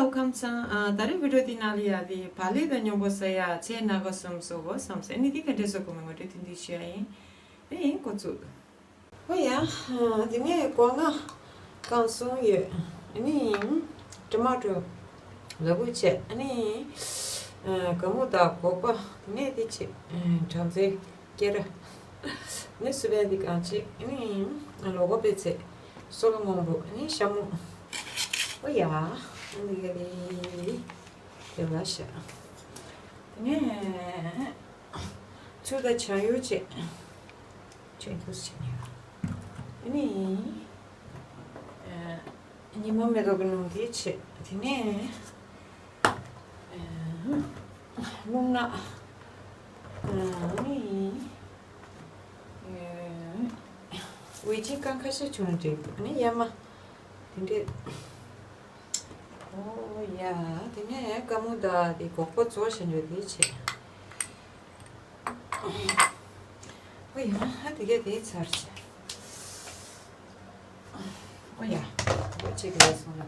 Hello, kamsa. Dari video tinali adi bali danyo bosaya che nagosum sobo samse. Ini di kende so kuma ngode tindi siai. Kotsu. Oh ya, dini kuanga kansung ye. Ini tomato lagu che. Ini kamu da kopa. Ini di che. Tamse kera. Ini sudah dikanci. Ini logo pece. Solo ngombo. Ini shamu. Oh ya, ini gadi Russia. Ne, sudah cayu ce, terus ini mau medo gunung dice, ini luna, ini wiji kan kasih cuma tu, ini ya mah, ini Oh ya, ini kamu dah di koko jual sendiri je. Oh ya, tiga di charge. Oh ya, buat cek semua.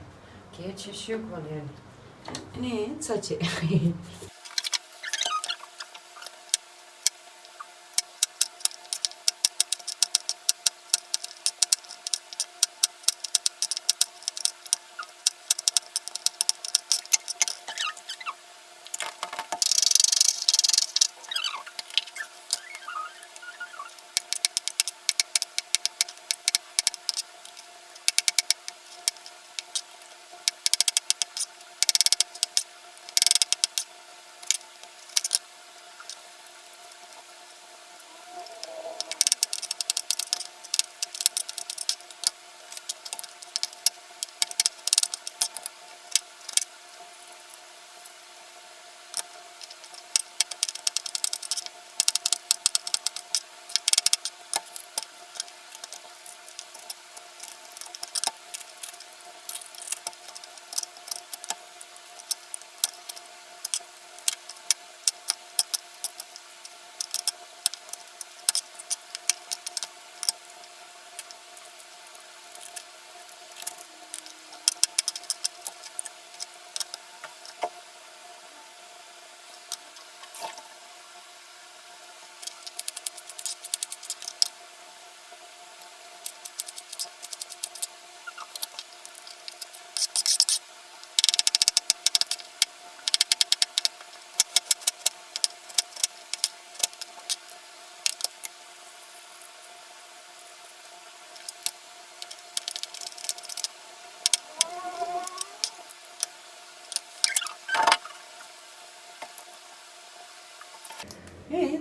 Kita cek boleh. Ini charge.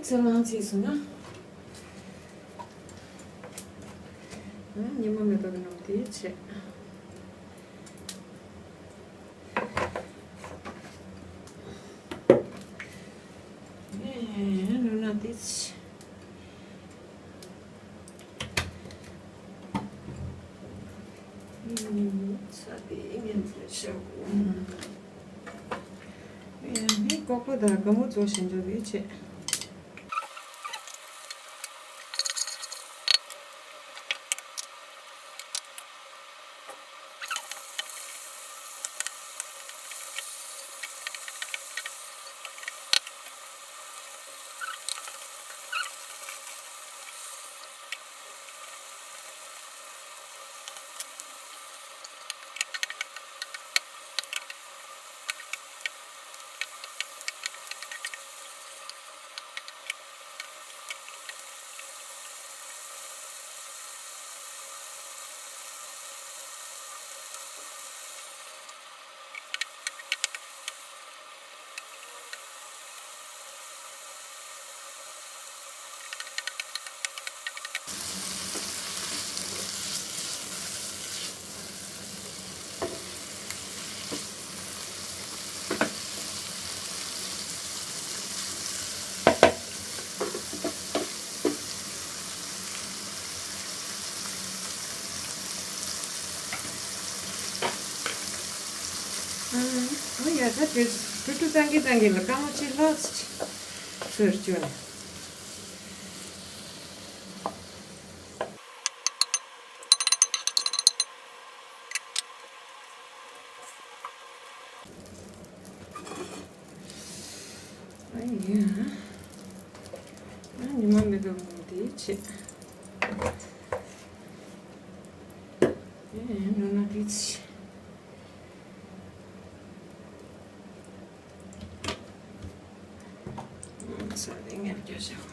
Jalan sih sana. Ni mau medo gunung dice. Luna dice. Sabi ingin siya. Ni koko dah kamu jual sendiri je. Oh ya, tapi itu tanggi lah. Kamu cilat serjun. yeah. Andiamo a vedere come dice. Non dici. Non so, dinge giusto.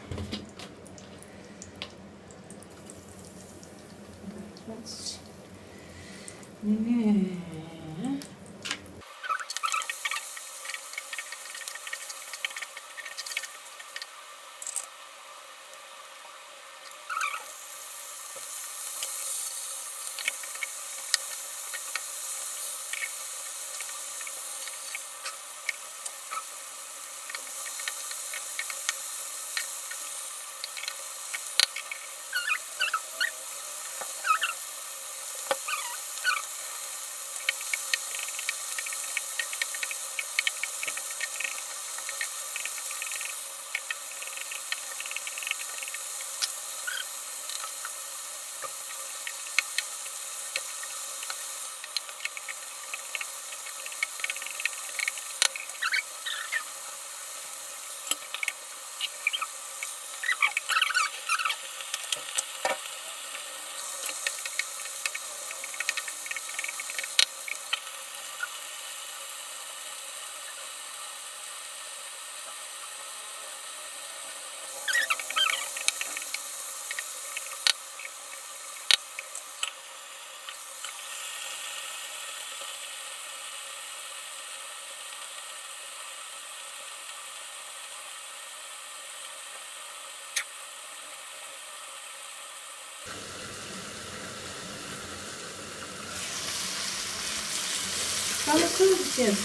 Fala tudo, Pedro.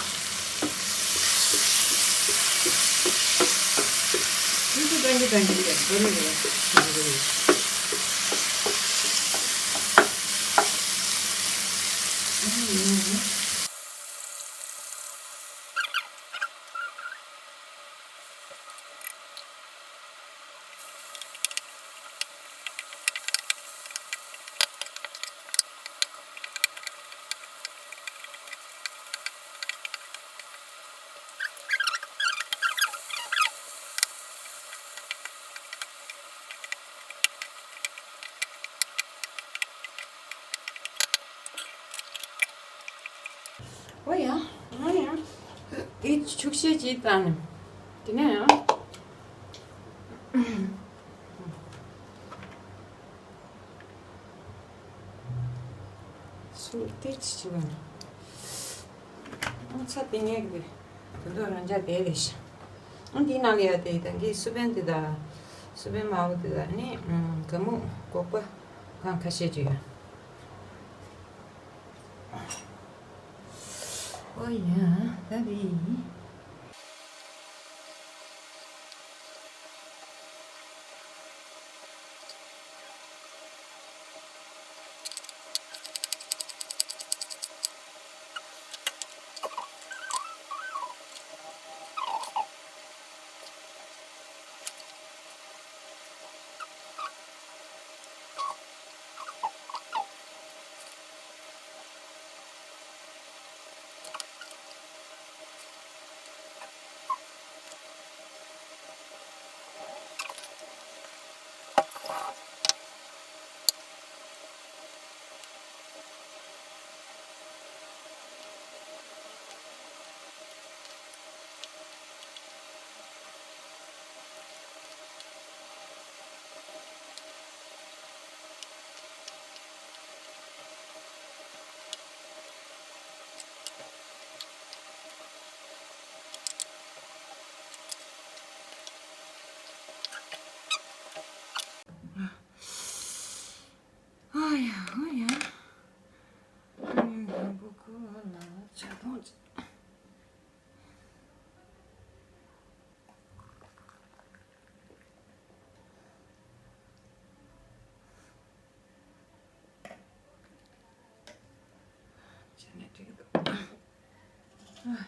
Muito bem, 뭐야? 뭐야? 이 죽시지 있다는. 되네요. 술 떼치 지금. 차 땡겨 그래. 그거는 이제 내리시. 디나리아 데이던 게 수벤드다. 수벤 마우드다니. 그뭐 꼭봐 간 가시지요. 뭐야? 나비. 뭐야? 그거나 자동차. 쟤네 되게도. 뭐야?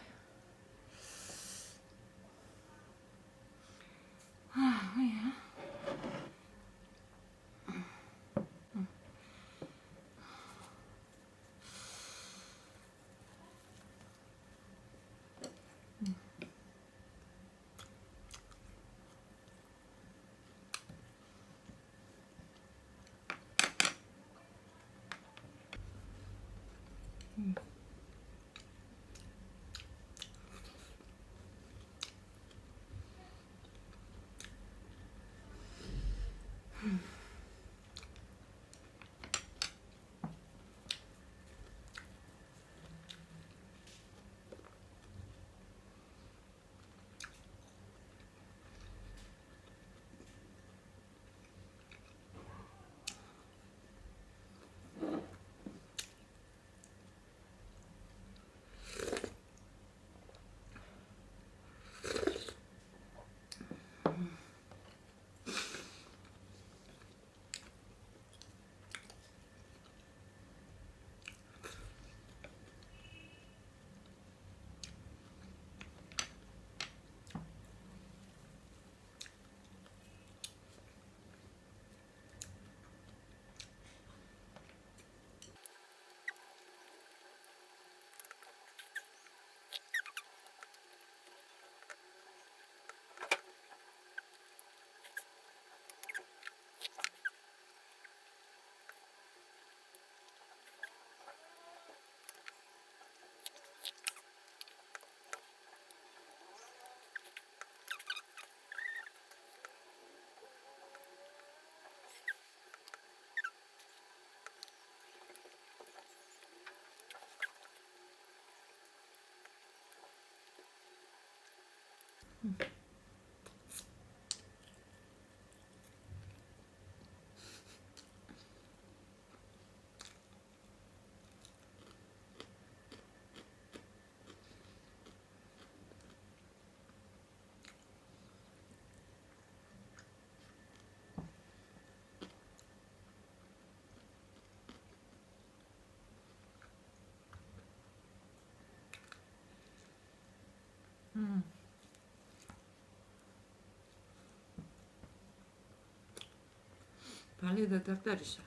발리도 닭다리죠.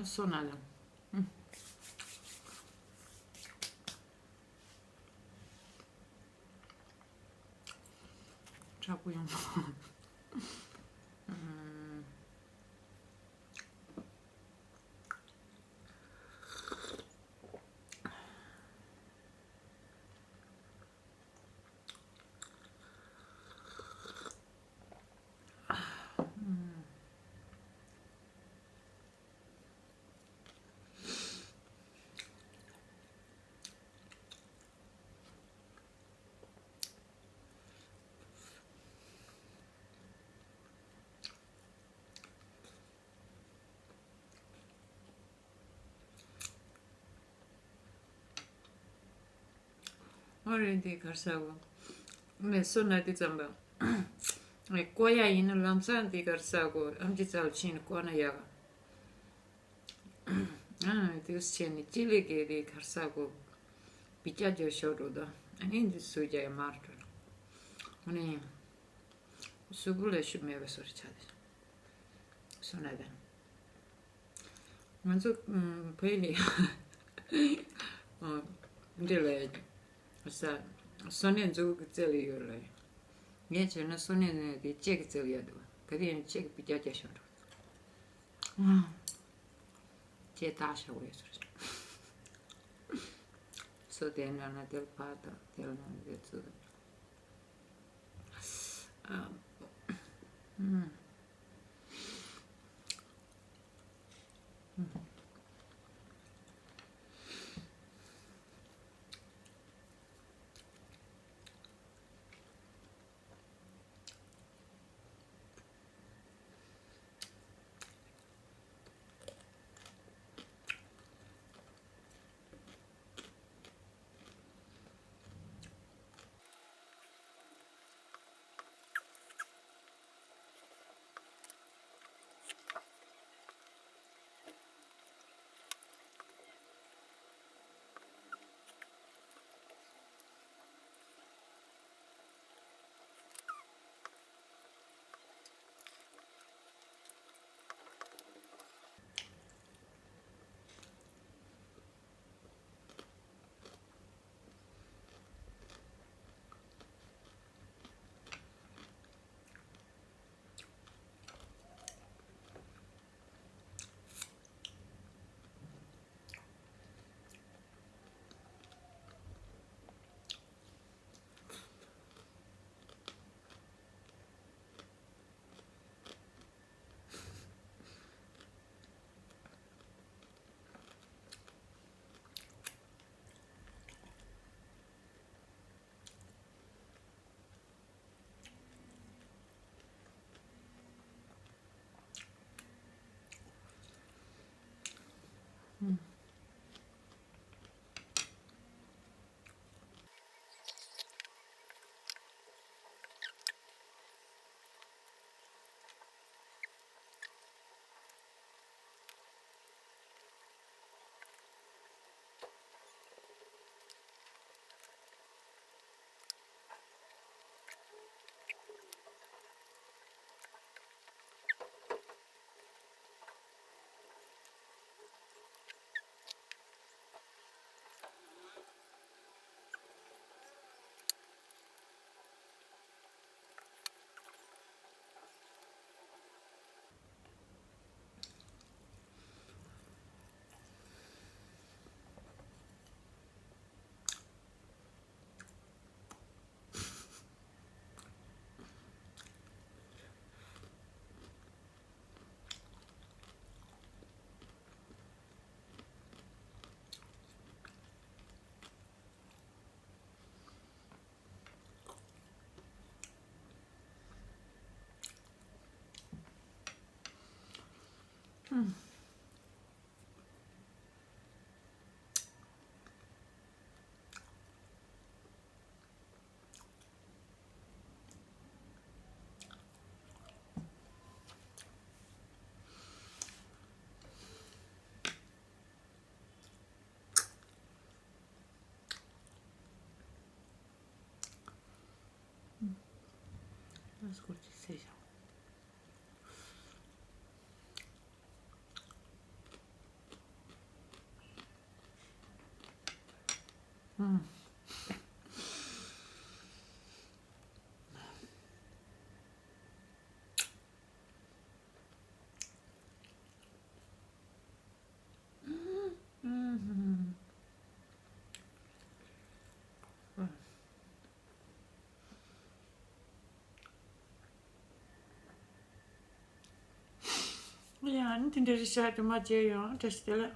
손하나. 자꾸 용. 어린이 가사고. 네, 손나디 잠바. 네, 꼬야 있는 람산디 가사고. 암지 잘친 꼬나야가. 디우스체니 찔리게디 가사고. 비자저 쇼로다. 아니 수자야 마르도. 아니 수불에 shumeva 소리 차대. 손나다. 먼저 페일이 근데 사 손에 주 젤리요래. 예전에 손에 그 잭 젤리야도. 그게 잭 비자자셔. 제 다셔 그래서. 소데나나 될 파다 될 데츠. Ascolti, sei già. Ja, nyt det så at du må gøre det stille.